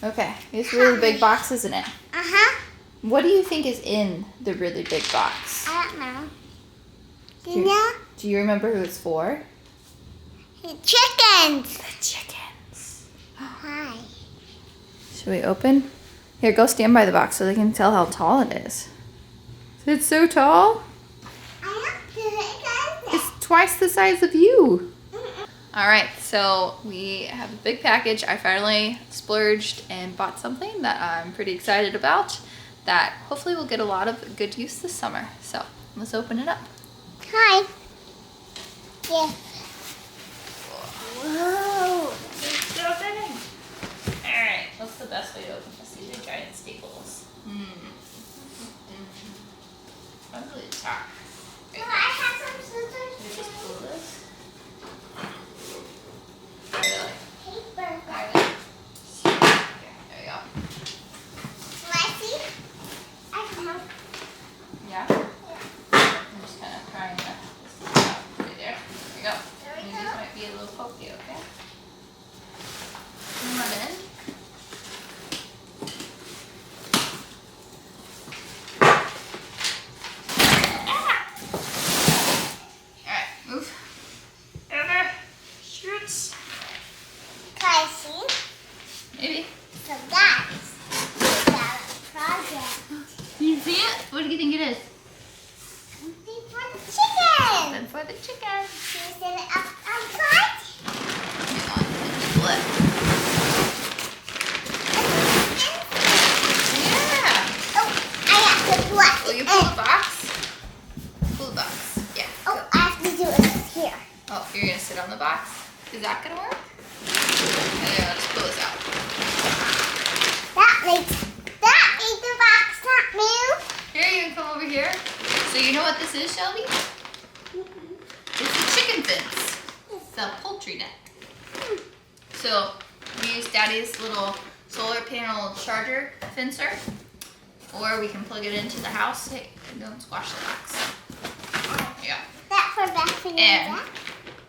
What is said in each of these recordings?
Okay, it's a really big box, isn't it? Uh-huh. What do you think is in the really big box? I don't know. You know? Do you remember who it's for? The chickens. The chickens. Hi. Should we open? Here, go stand by the box so they can tell how tall it is. It's so tall? I have to It's twice the size of you. All right, so we have a big package. I finally splurged and bought something that I'm pretty excited about that hopefully will get a lot of good use this summer. So let's open it up. Hi. Yeah. Whoa. It's so big. All right, what's the best way to open this? These are giant staples. Probably the top. So I have some scissors. Should we just pull this? Paper. There we go. Will I see? I can help. Yeah? I'm just kind of trying to this out right there. There we go. There we And go. these might be a little pokey, okay? Come on in. Alright, move. Over. Shoots. Can I see? Maybe. So guys, we got a project. Do you see it? What do you think it is? Something for the chicken. Something for the chicken. Can you set it up outside? Hang on, flip. Yeah. Oh, I have to flip. Will you pull the box? Pull the box. Yeah. Oh, I have to do it here. Oh, you're gonna sit on the box? Is that gonna work? Okay, let's pull this out. That makes the box not move. Here, you can come over here. So you know what this is, Shelby? It's the chicken fence. It's a poultry net. So we use Daddy's little solar panel charger fencer, or we can plug it into the house. Hey, don't squash the box. Yeah. That for back And that.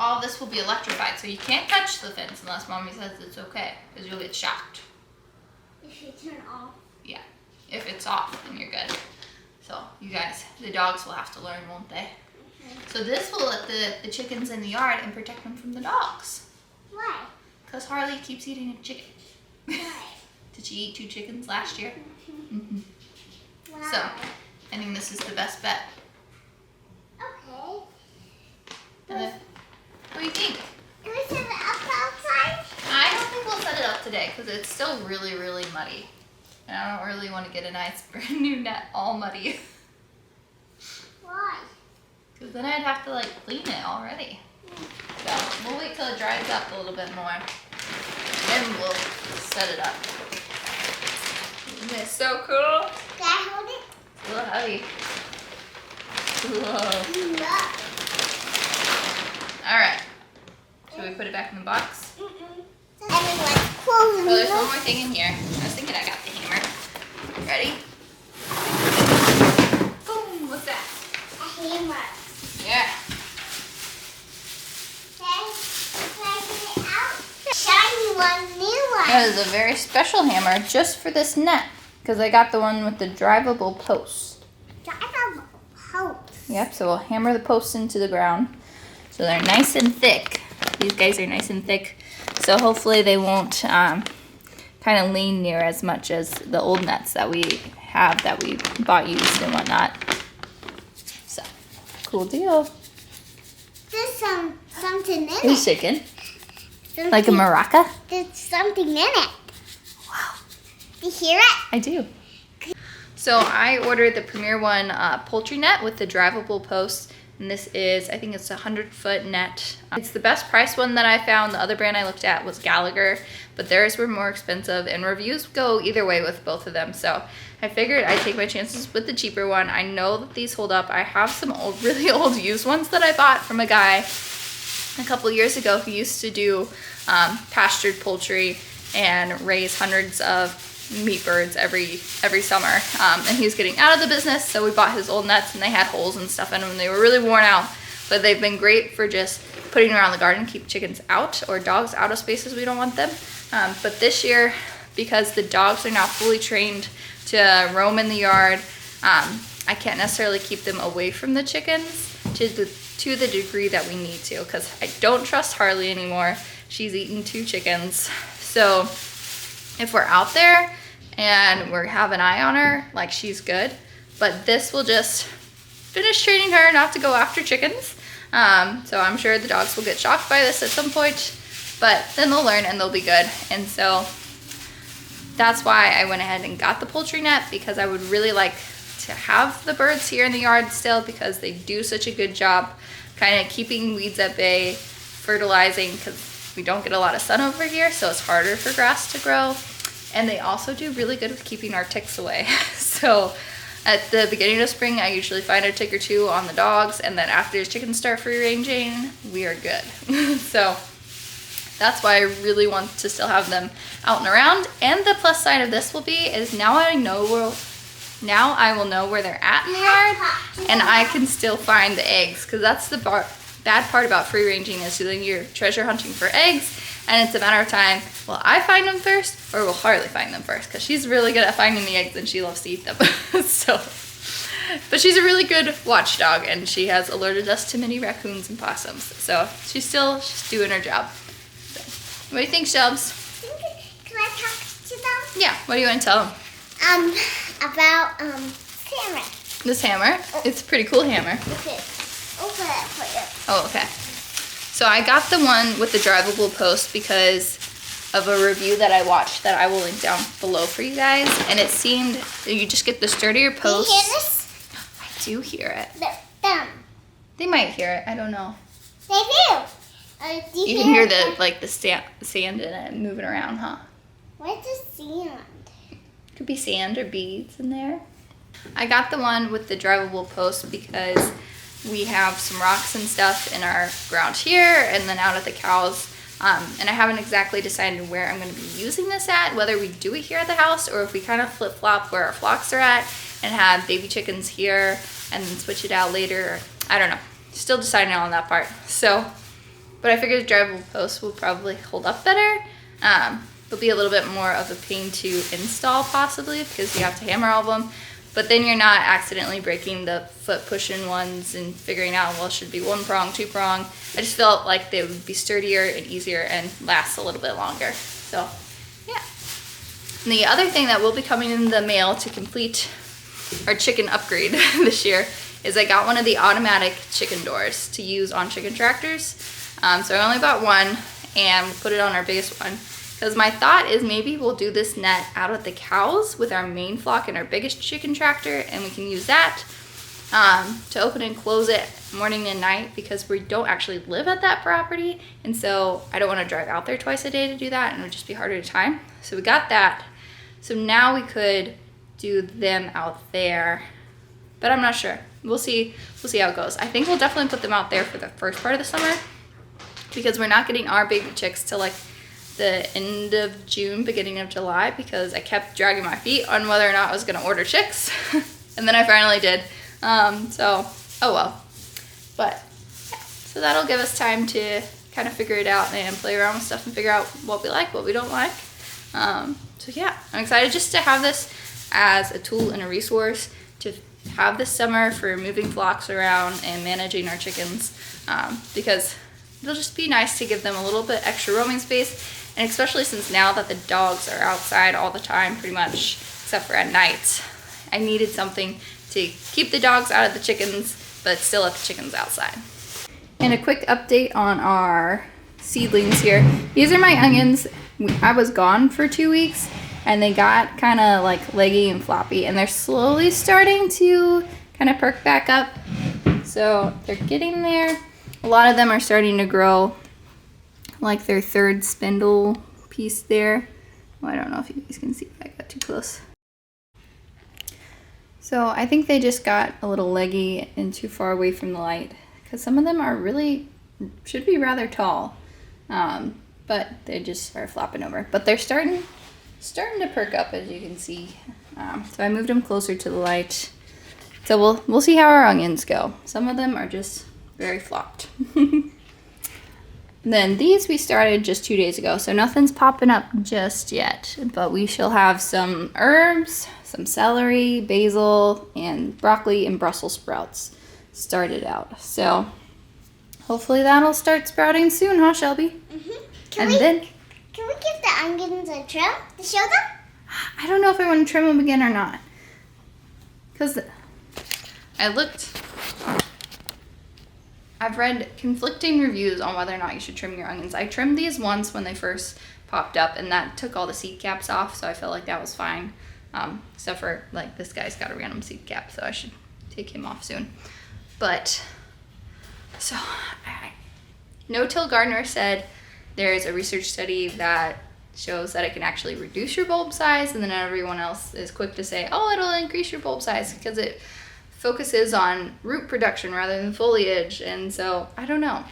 all this will be electrified, so you can't touch the fence unless Mommy says it's okay, because you'll get shocked. If you turn off. Yeah, if it's off, then you're good. So you guys, the dogs will have to learn, won't they? So this will let the chickens in the yard and protect them from the dogs. Why? Because Harley keeps eating a chicken. Why? Did she eat 2 chickens last year? Mm-hmm. Why? So I think this is the best bet. Okay. And then, what do you think? Can we set it up outside? I don't think we'll set it up today because it's still really, really muddy. And I don't really want to get a nice brand new net all muddy. Why? Because then I'd have to like clean it already. So we'll wait till it dries up a little bit more. Then we'll set it up. Isn't it so cool? Can I hold it? It's a little heavy. Whoa. No. Alright. Should we put it back in the box? Everyone's closing. Oh, there's one more thing in here. I was thinking I got the hammer. Ready? Boom! What's that? A hammer. Yeah. Okay. Can I get it out? Shiny one, new one. That is a very special hammer just for this net. Because I got the one with the drivable post. Driveable post. Yep, so we'll hammer the posts into the ground. So they're nice and thick. These guys are nice and thick. So hopefully they won't kind of lean near as much as the old nets that we have that we bought used and whatnot. So, cool deal. There's something in Who's it. shaking? Like a maraca? There's something in it. Wow. Do you hear it? I do. So I ordered the Premier One poultry net with the drivable posts. And this is, I think it's a 100-foot net. It's the best price one that I found. The other brand I looked at was Gallagher, but theirs were more expensive, and reviews go either way with both of them. So I figured I'd take my chances with the cheaper one. I know that these hold up. I have some old, really old used ones that I bought from a guy a couple years ago who used to do pastured poultry and raise hundreds of meat birds every summer, and he's getting out of the business, so we bought his old nets, and they had holes and stuff in them, and they were really worn out, but they've been great for just putting around the garden, keep chickens out or dogs out of spaces we don't want them. But this year because the dogs are now fully trained to roam in the yard. I can't necessarily keep them away from the chickens to the degree that we need to, because I don't trust Harley anymore. She's eaten 2 chickens. So if we're out there and we have an eye on her, like, she's good. But this will just finish training her not to go after chickens. So I'm sure the dogs will get shocked by this at some point, but then they'll learn and they'll be good. And so that's why I went ahead and got the poultry net, because I would really like to have the birds here in the yard still, because they do such a good job kind of keeping weeds at bay, fertilizing, because we don't get a lot of sun over here, so it's harder for grass to grow. And they also do really good with keeping our ticks away. So at the beginning of spring, I usually find a tick or 2 on the dogs, and then after the chickens start free ranging, we are good. So that's why I really want to still have them out and around. And the plus side of this will be is now I will know where they're at in the yard, and I can still find the eggs, because that's the bad part about free ranging, is then you're treasure hunting for eggs, and it's a matter of time. Will I find them first, or will Harley find them first? Because she's really good at finding the eggs and she loves to eat them. So, but she's a really good watchdog, and she has alerted us to many raccoons and possums. So she's doing her job. So, what do you think, Shelbs? Can I talk to them? Yeah. What do you want to tell them? About hammer. This hammer. It's a pretty cool hammer. Okay. Open it for you. Oh, okay. So I got the one with the drivable post because of a review that I watched that I will link down below for you guys. And it seemed that you just get the sturdier post. Do you hear this? I do hear it. Them. They might hear it. I don't know. They do. You can hear the sand in it moving around, huh? What's the sand? Could be sand or beads in there. I got the one with the drivable post because we have some rocks and stuff in our ground here and then out at the cows. And I haven't exactly decided where I'm going to be using this at, whether we do it here at the house or if we kind of flip-flop where our flocks are at and have baby chickens here and then switch it out later. I don't know. Still deciding on that part. So, but I figured the drivable post will probably hold up better. It'll be a little bit more of a pain to install possibly because you have to hammer all of them. But then you're not accidentally breaking the foot pushing ones and figuring out, well, it should be 1 prong, 2 prong. I just felt like they would be sturdier and easier and last a little bit longer. So, yeah. And the other thing that will be coming in the mail to complete our chicken upgrade this year is I got one of the automatic chicken doors to use on chicken tractors. So I only bought one and we'll put it on our biggest one. Because my thought is maybe we'll do this net out at the cows with our main flock and our biggest chicken tractor, and we can use that to open and close it morning and night because we don't actually live at that property, and so I don't want to drive out there twice a day to do that, and it would just be harder to time. So we got that. So now we could do them out there, but I'm not sure. We'll see how it goes. I think we'll definitely put them out there for the first part of the summer because we're not getting our baby chicks till like the end of June, beginning of July, because I kept dragging my feet on whether or not I was going to order chicks. And then I finally did. So, oh well. But, yeah. So that'll give us time to kind of figure it out and play around with stuff and figure out what we like, what we don't like. So yeah, I'm excited just to have this as a tool and a resource to have this summer for moving flocks around and managing our chickens, because it'll just be nice to give them a little bit extra roaming space. And especially since now that the dogs are outside all the time, pretty much, except for at night, I needed something to keep the dogs out of the chickens, but still let the chickens outside. And a quick update on our seedlings here. These are my onions. I was gone for 2 weeks, and they got kind of like leggy and floppy, and they're slowly starting to kind of perk back up. So they're getting there. A lot of them are starting to grow like their third spindle piece there. Well, I don't know if you guys can see if I got too close. So I think they just got a little leggy and too far away from the light because some of them are really, should be rather tall, but they just are flopping over. But they're starting to perk up, as you can see. So I moved them closer to the light. So we'll see how our onions go. Some of them are just very flopped. Then these we started just 2 days ago, so nothing's popping up just yet. But we shall have some herbs, some celery, basil, and broccoli and Brussels sprouts started out. So hopefully that'll start sprouting soon, huh, Shelby? Can we give the onions a trim to show them? I don't know if I want to trim them again or not. Because I've read conflicting reviews on whether or not you should trim your onions. I trimmed these once when they first popped up, and that took all the seed caps off, so I felt like that was fine. Except for, like, this guy's got a random seed cap, so I should take him off soon. But, so, No-Till Gardener said there's a research study that shows that it can actually reduce your bulb size, and then everyone else is quick to say, oh, it'll increase your bulb size because it focuses on root production rather than foliage. And so I don't know.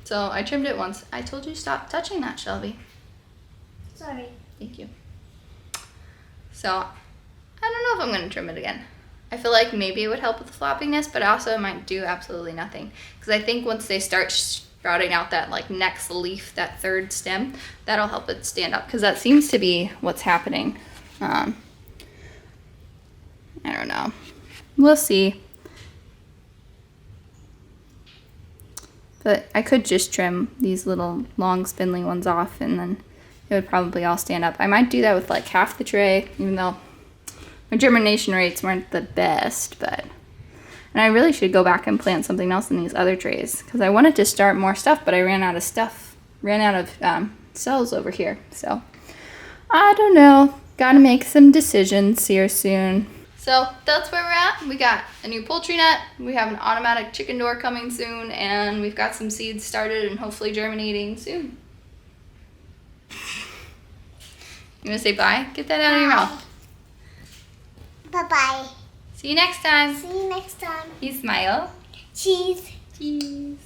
So I trimmed it once. I told you stop touching that, Shelby. Sorry. Thank you. So I don't know if I'm going to trim it again. I feel like maybe it would help with the floppiness, but also it might do absolutely nothing, because I think once they start sprouting out that like next leaf, that third stem, that'll help it stand up, because that seems to be what's happening. I don't know. We'll see. But I could just trim these little long spindly ones off, and then it would probably all stand up. I might do that with like half the tray, even though my germination rates weren't the best. And I really should go back and plant something else in these other trays, because I wanted to start more stuff, but I ran out of cells over here. So I don't know. Gotta make some decisions here soon. So that's where we're at. We got a new poultry net, we have an automatic chicken door coming soon, and we've got some seeds started and hopefully germinating soon. You wanna say bye? Get that out of your mouth. Bye-bye. See you next time. See you next time. You smile. Cheese. Cheese.